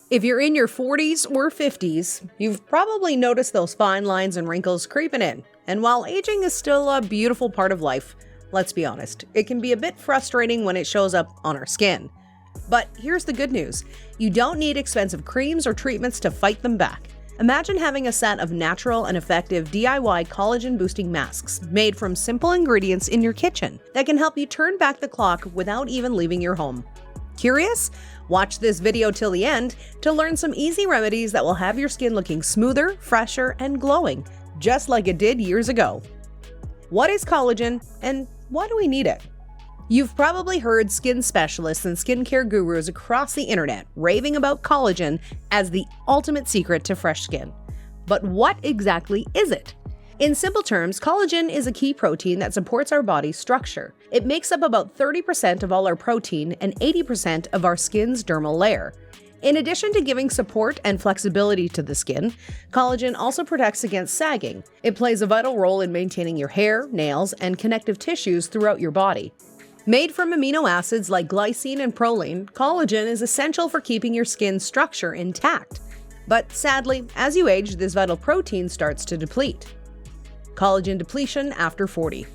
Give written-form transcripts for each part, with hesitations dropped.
If you're in your 40s or 50s, you've probably noticed those fine lines and wrinkles creeping in. And while aging is still a beautiful part of life, let's be honest, it can be a bit frustrating when it shows up on our skin. But here's the good news. You don't need expensive creams or treatments to fight them back. Imagine having a set of natural and effective DIY collagen-boosting masks made from simple ingredients in your kitchen that can help you turn back the clock without even leaving your home. Curious? Watch this video till the end to learn some easy remedies that will have your skin looking smoother, fresher, and glowing, just like it did years ago. What is collagen, and why do we need it? You've probably heard skin specialists and skincare gurus across the internet raving about collagen as the ultimate secret to fresh skin. But what exactly is it? In simple terms, collagen is a key protein that supports our body's structure. It makes up about 30% of all our protein and 80% of our skin's dermal layer. In addition to giving support and flexibility to the skin, collagen also protects against sagging. It plays a vital role in maintaining your hair, nails, and connective tissues throughout your body. Made from amino acids like glycine and proline, collagen is essential for keeping your skin's structure intact. But sadly, as you age, this vital protein starts to deplete. Collagen depletion after 40.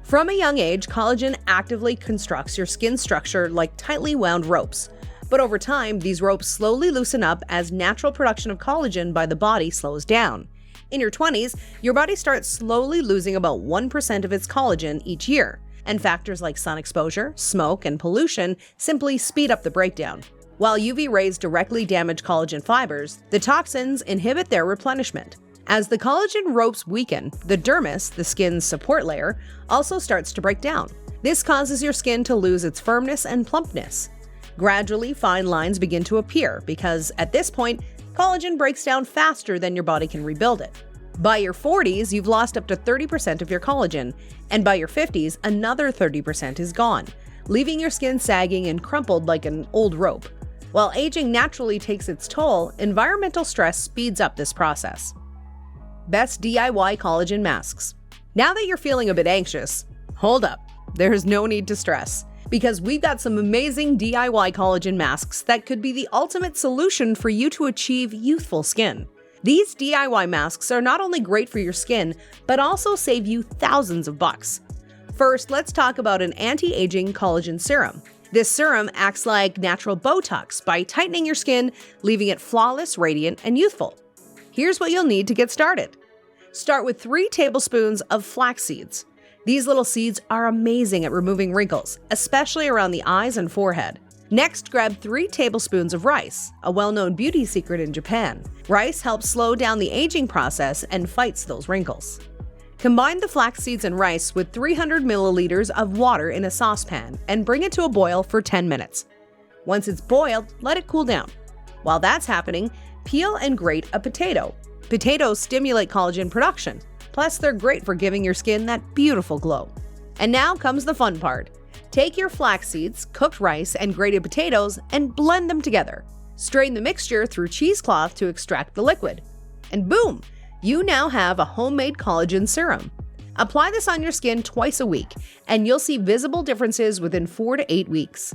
From a young age, collagen actively constructs your skin structure like tightly wound ropes. But over time, these ropes slowly loosen up as natural production of collagen by the body slows down. In your 20s, your body starts slowly losing about 1% of its collagen each year, and factors like sun exposure, smoke, and pollution simply speed up the breakdown. While UV rays directly damage collagen fibers, the toxins inhibit their replenishment. As the collagen ropes weaken, the dermis, the skin's support layer, also starts to break down. This causes your skin to lose its firmness and plumpness. Gradually, fine lines begin to appear because, at this point, collagen breaks down faster than your body can rebuild it. By your 40s, you've lost up to 30% of your collagen, and by your 50s, another 30% is gone, leaving your skin sagging and crumpled like an old rope. While aging naturally takes its toll, environmental stress speeds up this process. Best DIY collagen masks. Now that you're feeling a bit anxious, hold up, there's no need to stress, because we've got some amazing DIY collagen masks that could be the ultimate solution for you to achieve youthful skin. These DIY masks are not only great for your skin, but also save you thousands of bucks. First, let's talk about an anti-aging collagen serum. This serum acts like natural Botox by tightening your skin, leaving it flawless, radiant, and youthful. Here's what you'll need to get started. Start with 3 tablespoons of flax seeds. These little seeds are amazing at removing wrinkles, especially around the eyes and forehead. Next, grab 3 tablespoons of rice, a well-known beauty secret in Japan. Rice helps slow down the aging process and fights those wrinkles. Combine the flax seeds and rice with 300 milliliters of water in a saucepan and bring it to a boil for 10 minutes. Once it's boiled, let it cool down. While that's happening, peel and grate a potato. Potatoes stimulate collagen production, plus they're great for giving your skin that beautiful glow. And now comes the fun part. Take your flax seeds, cooked rice, and grated potatoes and blend them together. Strain the mixture through cheesecloth to extract the liquid. And boom! You now have a homemade collagen serum. Apply this on your skin twice a week, and you'll see visible differences within 4 to 8 weeks.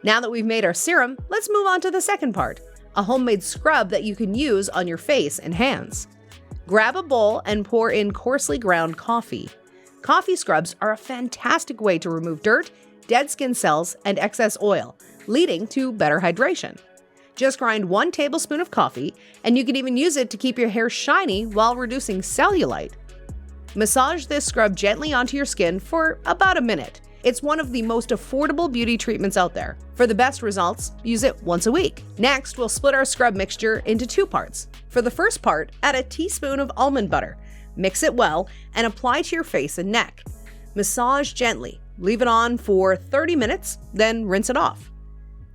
Now that we've made our serum, let's move on to the second part, a homemade scrub that you can use on your face and hands. Grab a bowl and pour in coarsely ground coffee. Coffee scrubs are a fantastic way to remove dirt, dead skin cells, and excess oil, leading to better hydration. Just grind 1 tablespoon of coffee, and you can even use it to keep your hair shiny while reducing cellulite. Massage this scrub gently onto your skin for about a minute. It's one of the most affordable beauty treatments out there. For the best results, use it once a week. Next, we'll split our scrub mixture into 2 parts. For the first part, add a teaspoon of almond butter. Mix it well and apply to your face and neck. Massage gently. Leave it on for 30 minutes, then rinse it off.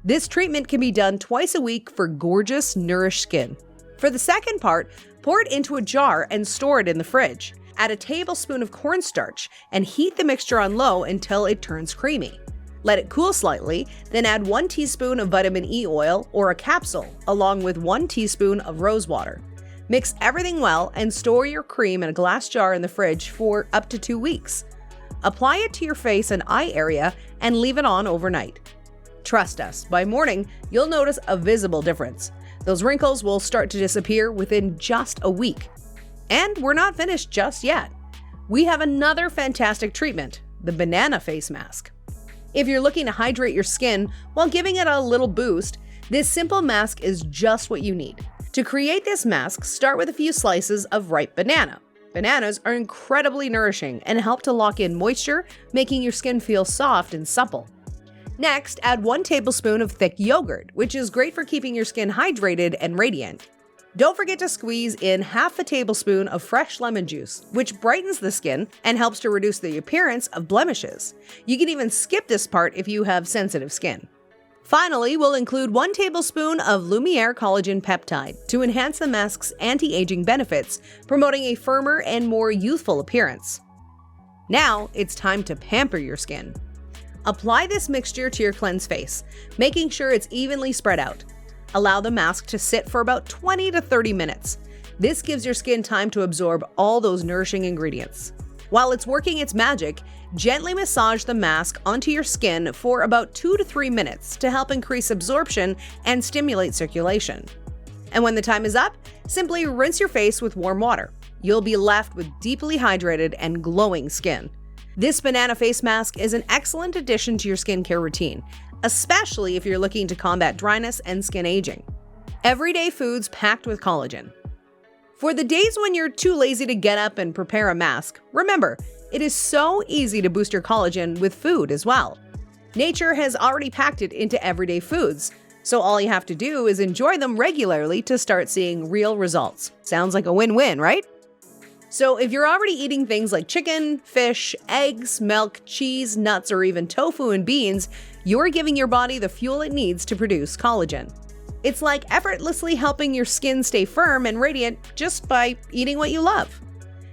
This treatment can be done twice a week for gorgeous, nourished skin. For the second part, pour it into a jar and store it in the fridge. Add a tablespoon of cornstarch and heat the mixture on low until it turns creamy. Let it cool slightly, then add 1 teaspoon of vitamin E oil or a capsule, along with 1 teaspoon of rose water. Mix everything well and store your cream in a glass jar in the fridge for up to 2 weeks. Apply it to your face and eye area and leave it on overnight. Trust us, by morning, you'll notice a visible difference. Those wrinkles will start to disappear within just a week. And we're not finished just yet. We have another fantastic treatment, the banana face mask. If you're looking to hydrate your skin while giving it a little boost, this simple mask is just what you need. To create this mask, start with a few slices of ripe banana. Bananas are incredibly nourishing and help to lock in moisture, making your skin feel soft and supple. Next, add 1 tablespoon of thick yogurt, which is great for keeping your skin hydrated and radiant. Don't forget to squeeze in half a tablespoon of fresh lemon juice, which brightens the skin and helps to reduce the appearance of blemishes. You can even skip this part if you have sensitive skin. Finally, we'll include 1 tablespoon of Lumiere collagen peptide to enhance the mask's anti-aging benefits, promoting a firmer and more youthful appearance. Now, it's time to pamper your skin. Apply this mixture to your cleansed face, making sure it's evenly spread out. Allow the mask to sit for about 20 to 30 minutes. This gives your skin time to absorb all those nourishing ingredients. While it's working its magic, gently massage the mask onto your skin for about 2 to 3 minutes to help increase absorption and stimulate circulation. And when the time is up, simply rinse your face with warm water. You'll be left with deeply hydrated and glowing skin. This banana face mask is an excellent addition to your skincare routine, especially if you're looking to combat dryness and skin aging. Everyday foods packed with collagen. For the days when you're too lazy to get up and prepare a mask, remember, it is so easy to boost your collagen with food as well. Nature has already packed it into everyday foods, so all you have to do is enjoy them regularly to start seeing real results. Sounds like a win-win, right? So if you're already eating things like chicken, fish, eggs, milk, cheese, nuts, or even tofu and beans, you're giving your body the fuel it needs to produce collagen. It's like effortlessly helping your skin stay firm and radiant just by eating what you love.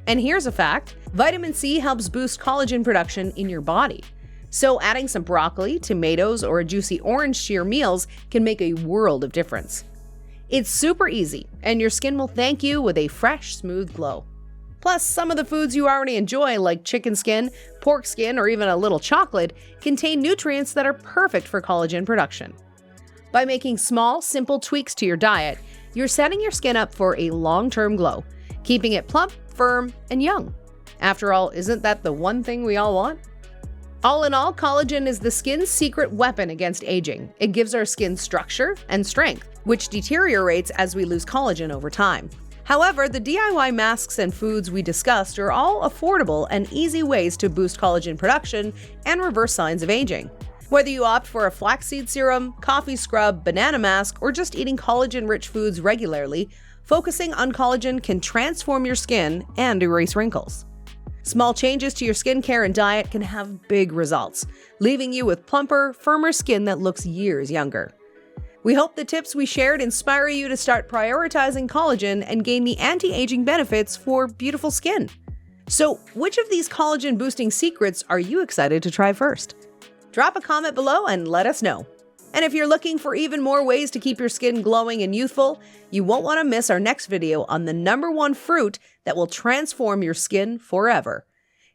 And here's a fact: vitamin C helps boost collagen production in your body. So adding some broccoli, tomatoes, or a juicy orange to your meals can make a world of difference. It's super easy, and your skin will thank you with a fresh, smooth glow. Plus, some of the foods you already enjoy, like chicken skin, pork skin, or even a little chocolate, contain nutrients that are perfect for collagen production. By making small, simple tweaks to your diet, you're setting your skin up for a long-term glow, keeping it plump, firm, and young. After all, isn't that the one thing we all want? All in all, collagen is the skin's secret weapon against aging. It gives our skin structure and strength, which deteriorates as we lose collagen over time. However, the DIY masks and foods we discussed are all affordable and easy ways to boost collagen production and reverse signs of aging. Whether you opt for a flaxseed serum, coffee scrub, banana mask, or just eating collagen-rich foods regularly, focusing on collagen can transform your skin and erase wrinkles. Small changes to your skincare and diet can have big results, leaving you with plumper, firmer skin that looks years younger. We hope the tips we shared inspire you to start prioritizing collagen and gain the anti-aging benefits for beautiful skin. So, which of these collagen-boosting secrets are you excited to try first? Drop a comment below and let us know. And if you're looking for even more ways to keep your skin glowing and youthful, you won't want to miss our next video on the #1 fruit that will transform your skin forever.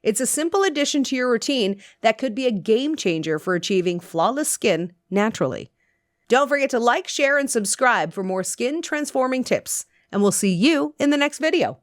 It's a simple addition to your routine that could be a game changer for achieving flawless skin naturally. Don't forget to like, share, and subscribe for more skin transforming tips, and we'll see you in the next video.